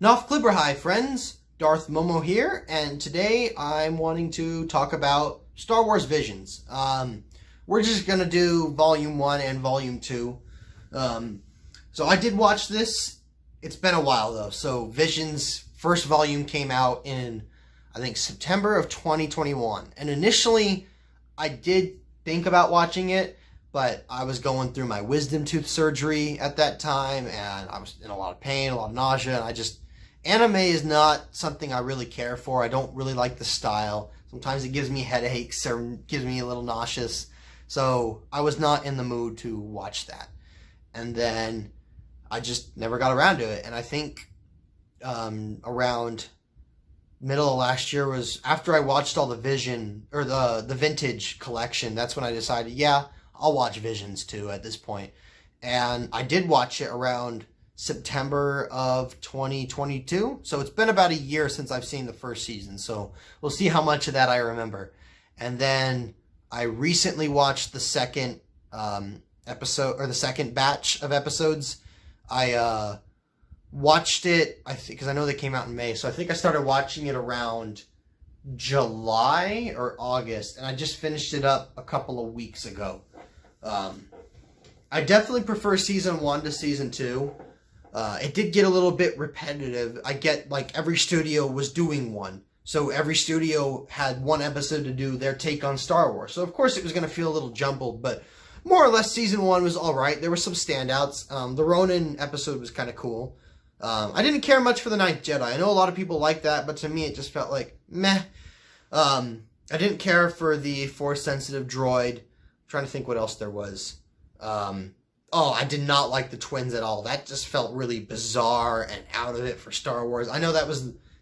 Nof Klibber, hi friends, Darth Momo here, and today I'm wanting to talk about Star Wars Visions. We're just going to do Volume 1 and Volume 2. So I did watch this. It's been a while though. So Visions first volume came out in, I think, September of 2021. And initially I did think about watching it, but I was going through my wisdom tooth surgery at that time, and I was in a lot of pain, a lot of nausea, and anime is not something I really care for. I don't really like the style. Sometimes it gives me headaches or gives me a little nauseous. So I was not in the mood to watch that. And then I just never got around to it. And I think around middle of last year was after I watched all the Vision or the Vintage collection. That's when I decided, yeah, I'll watch Visions too at this point. And I did watch it around September of 2022. So it's been about a year since I've seen the first season. So we'll see how much of that I remember. And then I recently watched the second episode, or the second batch of episodes. I watched it, I think, because I know they came out in May. So I think I started watching it around July or August. And I just finished it up a couple of weeks ago. I definitely prefer season 1 to season 2. It did get a little bit repetitive. I get, like, every studio was doing one. So every studio had one episode to do their take on Star Wars. So, of course, it was going to feel a little jumbled. But more or less, season 1 was all right. There were some standouts. The Ronin episode was kind of cool. I didn't care much for The Ninth Jedi. I know a lot of people like that, but to me it just felt like, meh. I didn't care for the Force-sensitive droid. I'm trying to think what else there was. I did not like the twins at all. That just felt really bizarre and out of it for Star Wars. I know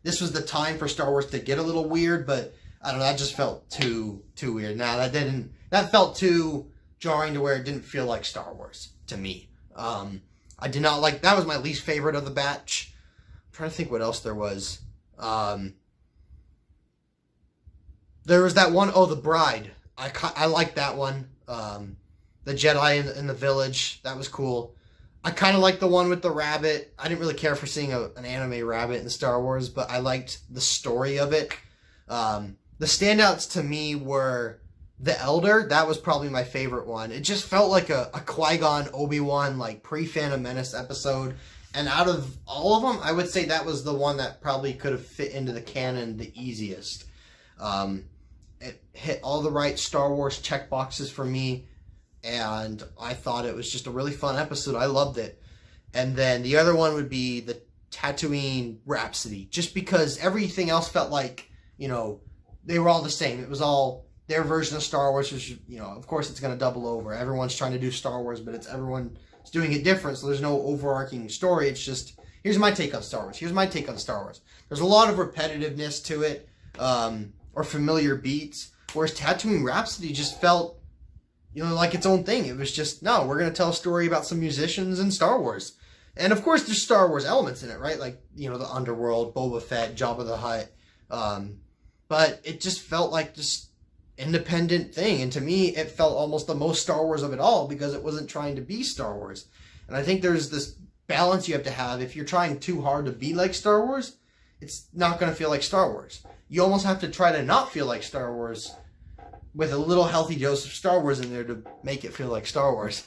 this was the time for Star Wars to get a little weird, but I don't know, that just felt too weird. Now that felt too jarring to where it didn't feel like Star Wars to me. I did not like, that was my least favorite of the batch. I'm trying to think what else there was. There was that one, The Bride. I liked that one. The Jedi in the village, that was cool. I kind of liked the one with the rabbit. I didn't really care for seeing an anime rabbit in Star Wars, but I liked the story of it. The standouts to me were The Elder. That was probably my favorite one. It just felt like a Qui-Gon, Obi-Wan, like pre-Phantom Menace episode. And out of all of them, I would say that was the one that probably could have fit into the canon the easiest. It hit all the right Star Wars checkboxes for me. And I thought it was just a really fun episode. I loved it. And then the other one would be the Tatooine Rhapsody. Just because everything else felt like, they were all the same. It was all their version of Star Wars, which, of course it's going to double over. Everyone's trying to do Star Wars, but everyone's doing it different. So there's no overarching story. It's just, here's my take on Star Wars. Here's my take on Star Wars. There's a lot of repetitiveness to it, or familiar beats. Whereas Tatooine Rhapsody just felt, like its own thing. It was just, no, we're going to tell a story about some musicians in Star Wars. And of course, there's Star Wars elements in it, right? Like, the underworld, Boba Fett, Jabba the Hutt. But it just felt like just independent thing. And to me, it felt almost the most Star Wars of it all because it wasn't trying to be Star Wars. And I think there's this balance you have to have. If you're trying too hard to be like Star Wars, it's not going to feel like Star Wars. You almost have to try to not feel like Star Wars with a little healthy dose of Star Wars in there to make it feel like Star Wars.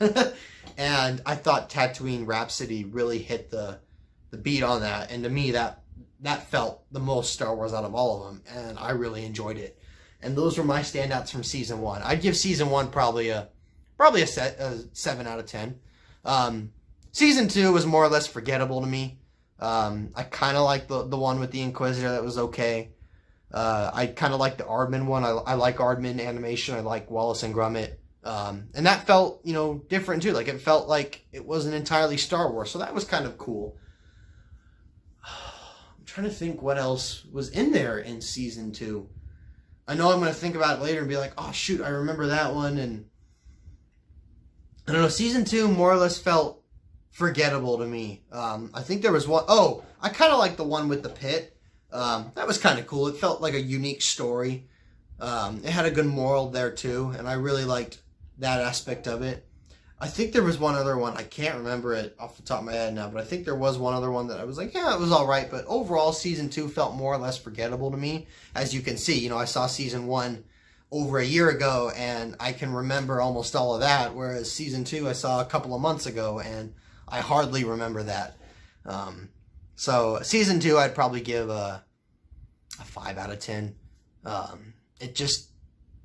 And I thought Tatooine Rhapsody really hit the beat on that. And to me, that felt the most Star Wars out of all of them. And I really enjoyed it. And those were my standouts from Season 1. I'd give Season 1 probably a 7 out of 10. Season 2 was more or less forgettable to me. I kind of liked the one with the Inquisitor. That was okay. I kind of like the Aardman one. I like Aardman animation. I like Wallace and Gromit. And that felt, different too. Like, it felt like it wasn't entirely Star Wars. So that was kind of cool. I'm trying to think what else was in there in Season 2. I know I'm going to think about it later and be like, oh, shoot, I remember that one. And I don't know, Season 2 more or less felt forgettable to me. I think there was one, I kind of like the one with the pit. That was kind of cool. It felt like a unique story. It had a good moral there too, and I really liked that aspect of it. I think there was one other one. I can't remember it off the top of my head now, but I think there was one other one that I was like, yeah, it was all right. But overall, season 2 felt more or less forgettable to me. As you can see, you know, I saw season 1 over a year ago, and I can remember almost all of that, whereas season 2 I saw a couple of months ago, and I hardly remember that. So season 2 I'd probably give a 5 out of 10.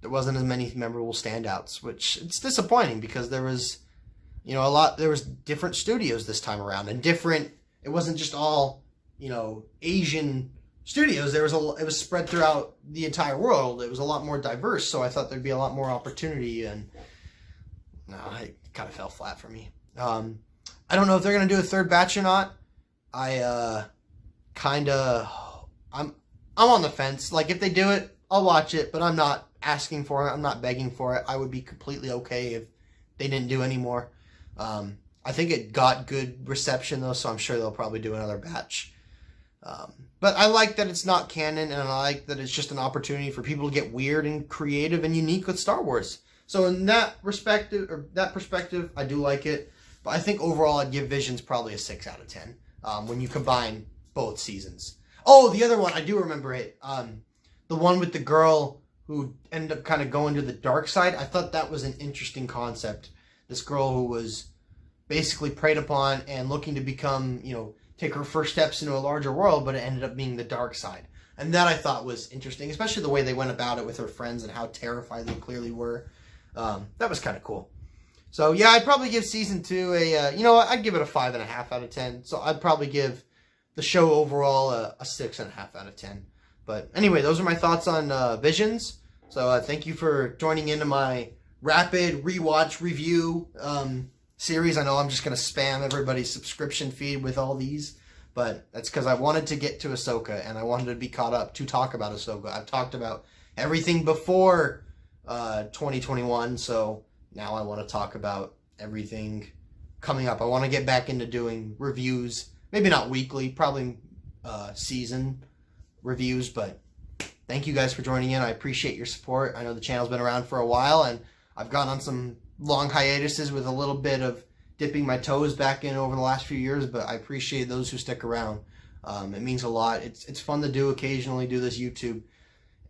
There wasn't as many memorable standouts, which it's disappointing because there was, you know, there was different studios this time around, and it wasn't just all, you know, Asian studios. It was spread throughout the entire world. It was a lot more diverse, so I thought there'd be a lot more opportunity, and no, it kind of fell flat for me. I don't know if they're going to do a third batch or not. I'm on the fence. Like, if they do it, I'll watch it, but I'm not asking for it. I'm not begging for it. I would be completely okay if they didn't do any more. I think it got good reception, though, so I'm sure they'll probably do another batch. But I like that it's not canon, and I like that it's just an opportunity for people to get weird and creative and unique with Star Wars. So in that perspective, I do like it. But I think overall I'd give Visions probably a 6 out of 10 when you combine both seasons. Oh, the other one, I do remember it. The one with the girl who ended up kind of going to the dark side. I thought that was an interesting concept. This girl who was basically preyed upon and looking to become, you know, take her first steps into a larger world, but it ended up being the dark side. And that I thought was interesting, especially the way they went about it with her friends and how terrified they clearly were. That was kind of cool. So yeah, I'd probably give season 2 you know what, I'd give it a 5.5 out of 10. So I'd probably give the show overall a 6.5 out of 10. But anyway, those are my thoughts on Visions. So thank you for joining into my rapid rewatch review series. I know I'm just going to spam everybody's subscription feed with all these, but that's because I wanted to get to Ahsoka, and I wanted to be caught up to talk about Ahsoka. I've talked about everything before 2021, so now I want to talk about everything coming up. I want to get back into doing reviews, maybe not weekly, probably season reviews, but thank you guys for joining in. I appreciate your support. I know the channel's been around for a while, and I've gone on some long hiatuses with a little bit of dipping my toes back in over the last few years, but I appreciate those who stick around. It means a lot. It's fun to occasionally do this YouTube,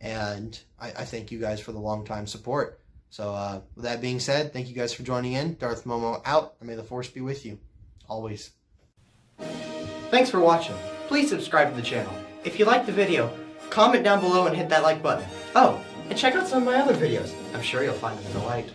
and I thank you guys for the long time support. So with that being said, thank you guys for joining in. Darth Momo out, and may the Force be with you, always. Thanks for watching. Please subscribe to the channel. If you liked the video, comment down below and hit that like button. Oh, and check out some of my other videos. I'm sure you'll find them in the light.